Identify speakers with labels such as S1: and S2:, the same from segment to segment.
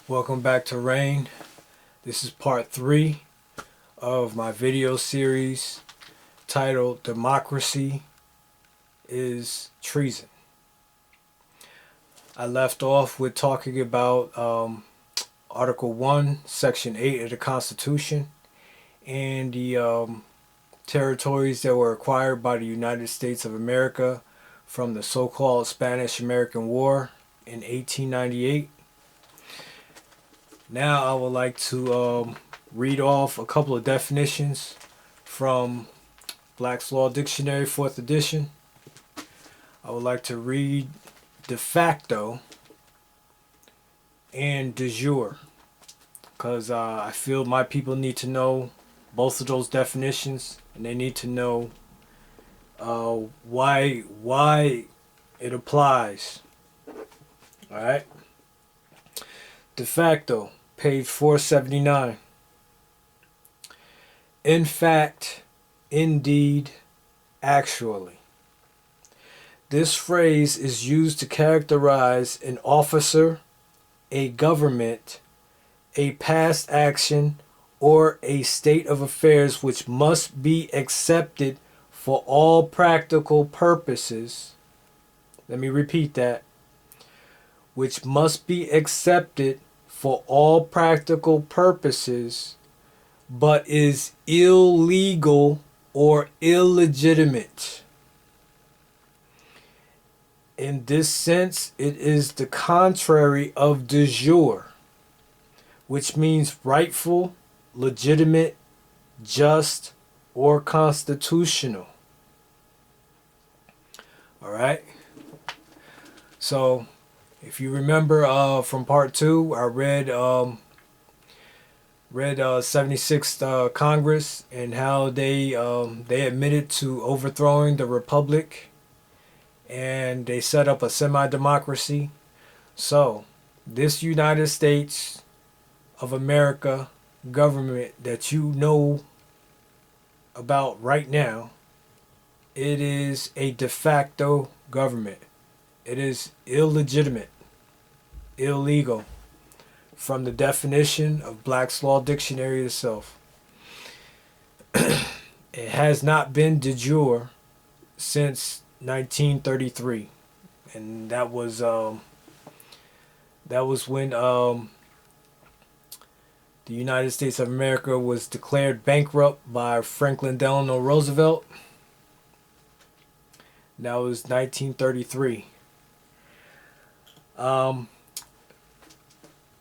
S1: Welcome back to R.A.I.N. This is part 3 of my video series titled Democracy is Treason. I left off with talking about Article 1, Section 8 of the Constitution and the territories that were acquired by the United States of America from the so-called Spanish-American War in 1898. Now I would like to read off a couple of definitions from Black's Law Dictionary, 4th edition. I would like to read de facto and de jure, because I feel my people need to know both of those definitions, and they need to know why it applies. All right. De facto, page 479. In fact, indeed, actually. This phrase is used to characterize an officer, a government, a past action, or a state of affairs which must be accepted for all practical purposes. Let me repeat that. Which must be accepted for all practical purposes, but is illegal or illegitimate. In this sense, it is the contrary of de jure, which means rightful, legitimate, just, or constitutional. All right? So, if you remember from part 2, I read 76th Congress and how they admitted to overthrowing the republic, and they set up a semi-democracy. So this United States of America government that you know about right now, it is a de facto government. It is illegitimate, illegal, from the definition of Black's Law Dictionary itself. It has not been de jure since 1933, and that was when the United States of America was declared bankrupt by Franklin Delano Roosevelt. That was 1933.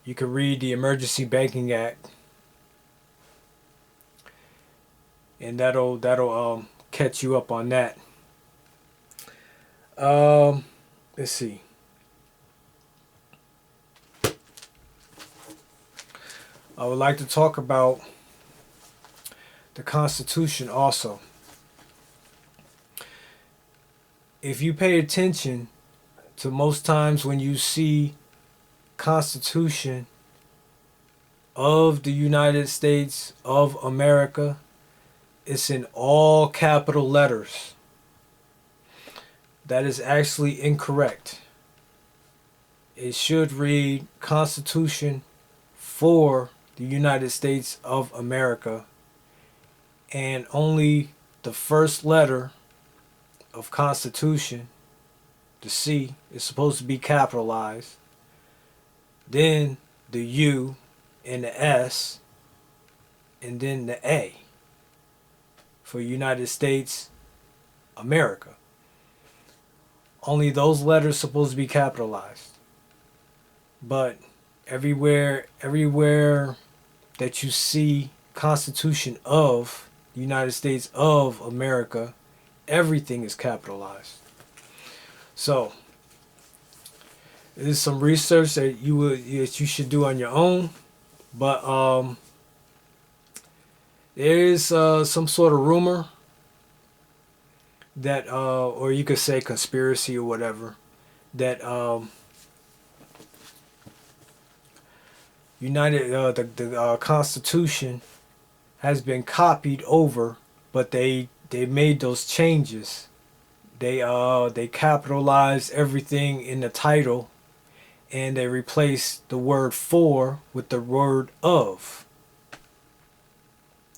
S1: You can read the Emergency Banking Act, and that'll catch you up on that. Let's see. I would like to talk about the Constitution also. If you pay attention to most times when you see Constitution of the United States of America, it's in all capital letters. That is actually incorrect. It should read Constitution for the United States of America, and only the first letter of Constitution, the C, is supposed to be capitalized. Then the U and the S, and then the A for United States, America. Only those letters supposed to be capitalized. But everywhere that you see Constitution of the United States of America, everything is capitalized. So this is some research that you should do on your own, but there is some sort of rumor that, or you could say conspiracy or whatever, that the Constitution has been copied over, but they made those changes. They capitalized everything in the title, and they replaced the word for with the word of.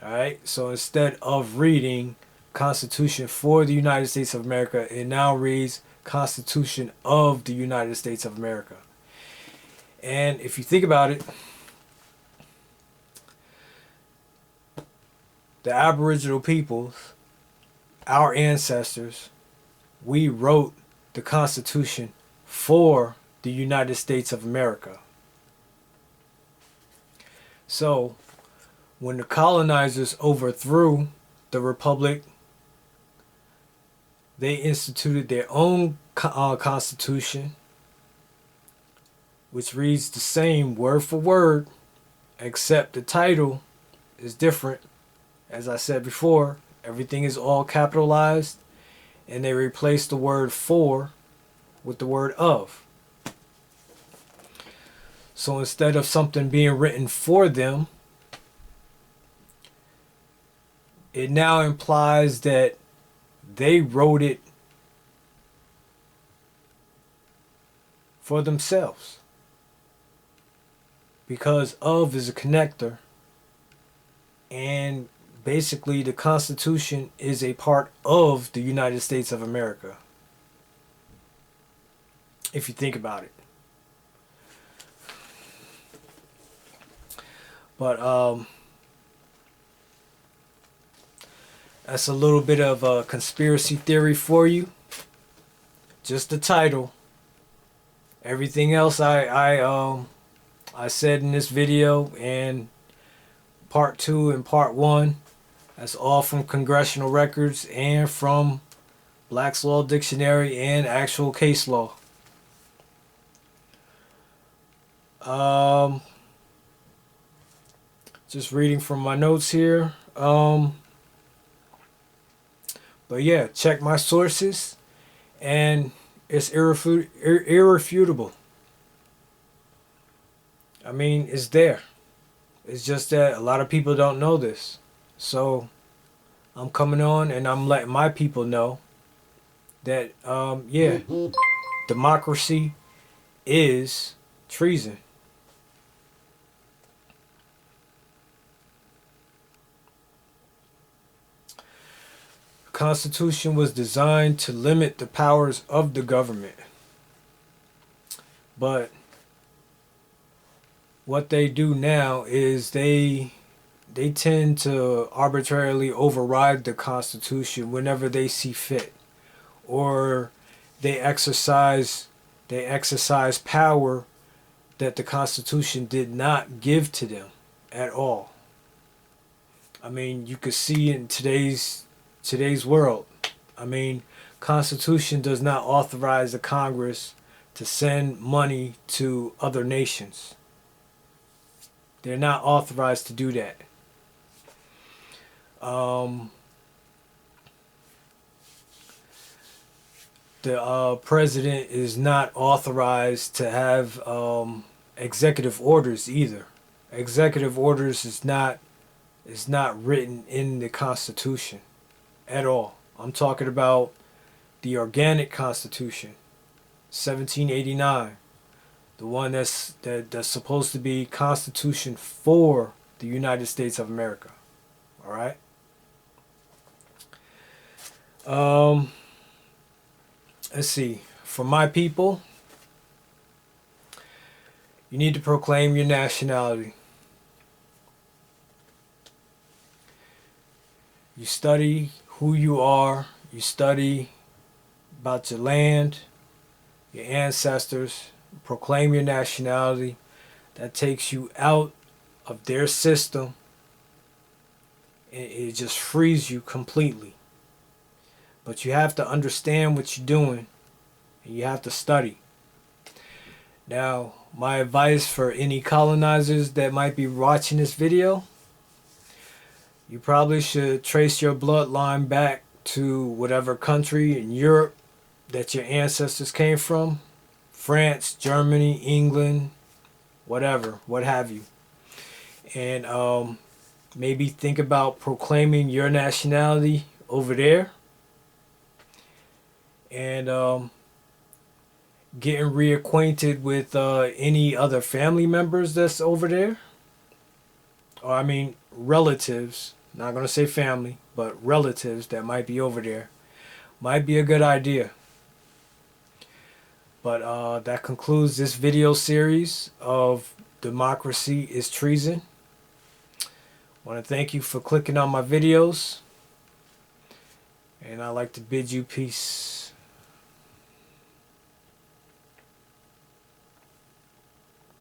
S1: Alright, so instead of reading Constitution for the United States of America, it now reads Constitution of the United States of America. And if you think about it, the Aboriginal peoples, our ancestors, we wrote the Constitution for the United States of America. So, when the colonizers overthrew the Republic, they instituted their own Constitution, which reads the same word for word, except the title is different. As I said before, everything is all capitalized, and they replaced the word for with the word of. So instead of something being written for them, it now implies that they wrote it for themselves. Because of is a connector, and basically the Constitution is a part of the United States of America, if you think about it. But that's a little bit of a conspiracy theory for you. Just the title. Everything else I said in this video and part 2 and part 1, that's all from congressional records and from Black's Law Dictionary and actual case law. Just reading from my notes here. But yeah, check my sources, and it's irrefutable. I mean, it's there. It's just that a lot of people don't know this. So I'm coming on and I'm letting my people know that, yeah, democracy is treason. The Constitution was designed to limit the powers of the government. But what they do now is they tend to arbitrarily override the Constitution whenever they see fit, or they exercise power that the Constitution did not give to them at all. I mean, you could see in today's world. I mean, Constitution does not authorize the Congress to send money to other nations. They're not authorized to do that. The president is not authorized to have executive orders either. Executive orders is not written in the Constitution at all. I'm talking about the organic Constitution, 1789. The one that's supposed to be Constitution for the United States of America. All right. Let's see. For my people, you need to proclaim your nationality. You study who you are. You study about your land, your ancestors. Proclaim your nationality. That takes you out of their system. It just frees you completely. But you have to understand what you're doing, and you have to study. Now, my advice for any colonizers that might be watching this video, you probably should trace your bloodline back to whatever country in Europe that your ancestors came from. France, Germany, England, whatever, what have you. And maybe think about proclaiming your nationality over there. And getting reacquainted with any other family members that's over there. Or I mean, relatives. Not gonna say family, but relatives that might be over there. Might be a good idea. But that concludes this video series of Democracy is Treason. I want to thank you for clicking on my videos. And I'd like to bid you peace.